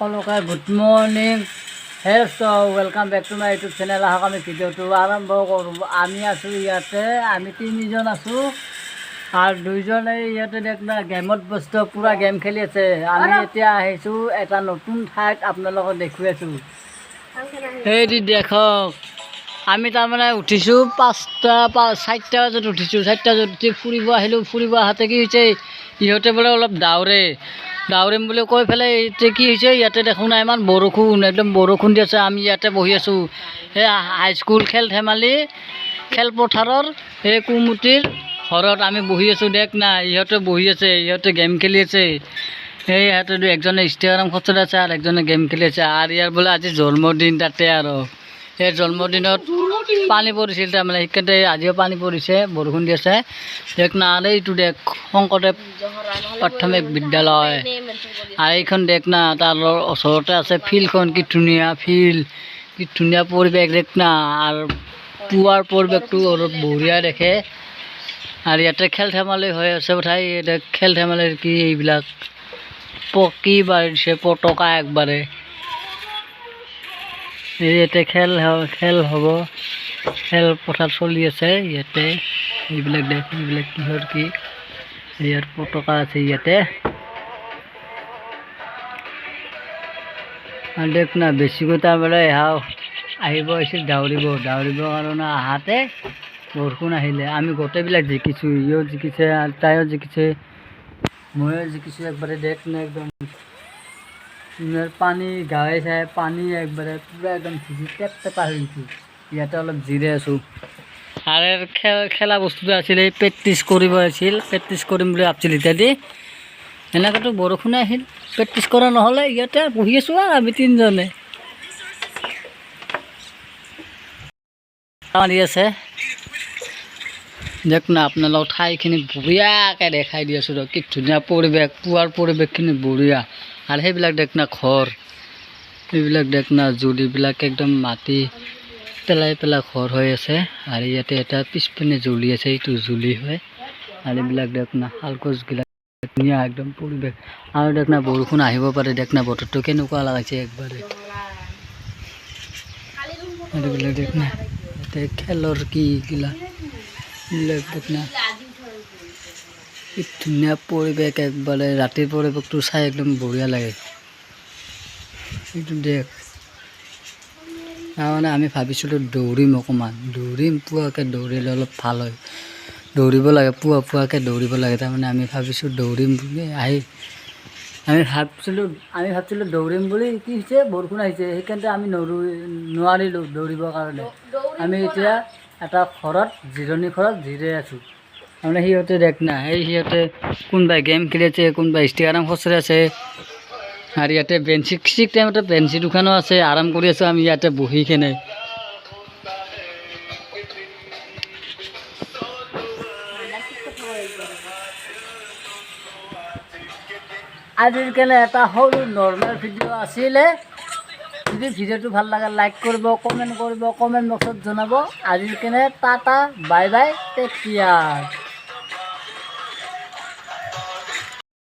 সকলোকে good morning health welcome back to my YouTube channel. আহক আমি ভিডিঅ'টো আৰম্ভ কৰোঁ। আমি আছোঁ ইয়াতে, আমি তিনিজন আছোঁ আৰু দুইজনে ইয়াতে দেখনা গেমত ব্যস্ত, পূৰা গেম খেলি আছে। আমি এতিয়া আহিছোঁ এটা নতুন ঠাইত, আপোনালোকক দেখুৱাই আছোঁ। সেইটো দেখক, আমি তাৰমানে উঠিছোঁ 4টা বজাত উঠিছোঁ। 4টা বজাত উঠি ফুৰিব আহিলোঁ। ফুৰিব আহোঁতে কি হৈছে, ইহঁতে বোলে অলপ দাউৰিম বুলি কৈ পেলাই এতিয়া কি হৈছে, ইয়াতে দেখোন না ইমান বৰষুণ, একদম বৰষুণ দি আছে। আমি ইয়াতে বহি আছোঁ সেই হাইস্কুল খেল ধেমালি খেলপথাৰৰ সেই কুমুটিৰ ঘৰত আমি বহি আছোঁ। দেখ না, ইহঁতে বহি আছে, ইহঁতে গেম খেলি আছে। সেই ইহঁতে একজনে ইনষ্টাগ্ৰাম খচত আছে আৰু একজনে গেম খেলি আছে। আৰু ইয়াৰ বোলে আজি জন্মদিন তাতে, আৰু সেই জন্মদিনত পানী পৰিছিল, তাৰমানে সেইকাৰণে আজিও পানী পৰিছে, বৰষুণ দি আছে। দেখ না, আৰু এইটো দেখ শংকৰদেৱ প্ৰাথমিক বিদ্যালয়। আৰু এইখন দেখ না, তাৰ ওচৰতে আছে ফিল্ডখন, কি ধুনীয়া ফিল্ড, কি ধুনীয়া পৰিৱেশ দেখ না। আৰু পুৱাৰ পৰিৱেশটো অলপ বঢ়িয়া দেখে। আৰু ইয়াতে খেল ধেমালি হৈ আছে ঠাই, খেল ধেমালিৰ কি এইবিলাক পকী বাঢ়িছে, পতকা একবাৰে। ইয়াতে খেল হ'ব, খেলপথাৰ চলি আছে ইয়াতে। এইবিলাক দেখ, এইবিলাক কিহৰ কি, ইয়াৰ পতকা আছে ইয়াতে। আৰু দেখ না, বেছিকৈ তাৰমানে আহিব আহিছিল দাউৰিবৰ কাৰণে। আহাতে বৰষুণ আহিলে। আমি গোটেইবিলাক জিকিছোঁ, ইও জিকিছে, তাইও জিকিছে, ময়ো জিকিছোঁ একবাৰে। দেখ না, একদম পানী গাৱে চাই পানী একবাৰে পূৰা একদম ভিজি টেপটেপা হৈ গৈছোঁ। ইয়াতে অলপ জিৰাই আছোঁ। আৰু খেলা বস্তুটো আছিলে, প্ৰেক্টিচ কৰিব আছিল, প্ৰেক্টিচ কৰিম বুলি ভাবছিল। এতিয়া দি এনেকৈতো বৰষুণে আহিল, প্ৰেক্টিচ কৰা নহ'লে ইয়াতে বহি আছোঁ আৰু আমি তিনিজনে। মাৰি আছে দেখ না, আপোনালোক ঠাইখিনি বঢ়িয়াকৈ দেখাই দি আছোঁ। কি ধুনীয়া পৰিৱেশ, পুৱাৰ পৰিৱেশখিনি বঢ়িয়া। আৰু সেইবিলাক দেখ না ঘৰ, এইবিলাক দেখ না জুলিবিলাক একদম মাটি পেলাই ঘৰ হৈ আছে। আৰু ইয়াতে এটা পিছপিনে জ্বলি আছে, এইটো জুলি হয়। আৰু এইবিলাক দেখ না শালগছবিলাক ধুনীয়া একদম পৰিৱেশ। আৰু দেখ না বৰষুণ আহিব পাৰে, দেখ না বতৰটো কেনেকুৱা লগাইছে একবাৰে। আৰু এইবিলাক দেখ না, ইয়াতে খেলৰ কি এইবিলাক দেখ না, কি ধুনীয়া পৰিৱেশ একবাৰে। ৰাতিৰ পৰিৱেশটো চাই একদম বঢ়িয়া লাগে। এইটো দেখ, তাৰমানে আমি ভাবিছিলোঁ দৌৰিম, অকণমান দৌৰিম, পুৱাকৈ দৌৰিলে অলপ ভাল হয়। দৌৰিব লাগে, পুৱাকৈ দৌৰিব লাগে। তাৰমানে আমি ভাবিছোঁ দৌৰিম বুলি আমি ভাবছিলোঁ দৌৰিম বুলি। কি হৈছে, বৰষুণ আহিছে, সেইকাৰণে আমি নোৱাৰিলোঁ দৌৰিবৰ কাৰণে। আমি এতিয়া এটা ঘৰত, জিৰণি ঘৰত জিৰাই আছোঁ। তাৰমানে সিহঁতে দেখ না, সিহঁতে কোনোবাই গেম খেলি আছে, কোনোবাই ইনষ্টাগ্ৰাম খচৰি আছে। আৰু ইয়াতে বেঞ্চি ঠিক টাইমতে বেঞ্চি দোকানো আছে, আৰাম কৰি আছোঁ আমি ইয়াতে বহি কেনে। আজিৰ কাৰণে এটা সৰু নৰ্মেল ভিডিঅ' আছিলে। যদি ভিডিঅ'টো ভাল লাগে লাইক কৰিব, কমেণ্ট কৰিব, কমেণ্ট বক্সত জনাব। আজিৰ কাৰণে tata, bye bye, take care.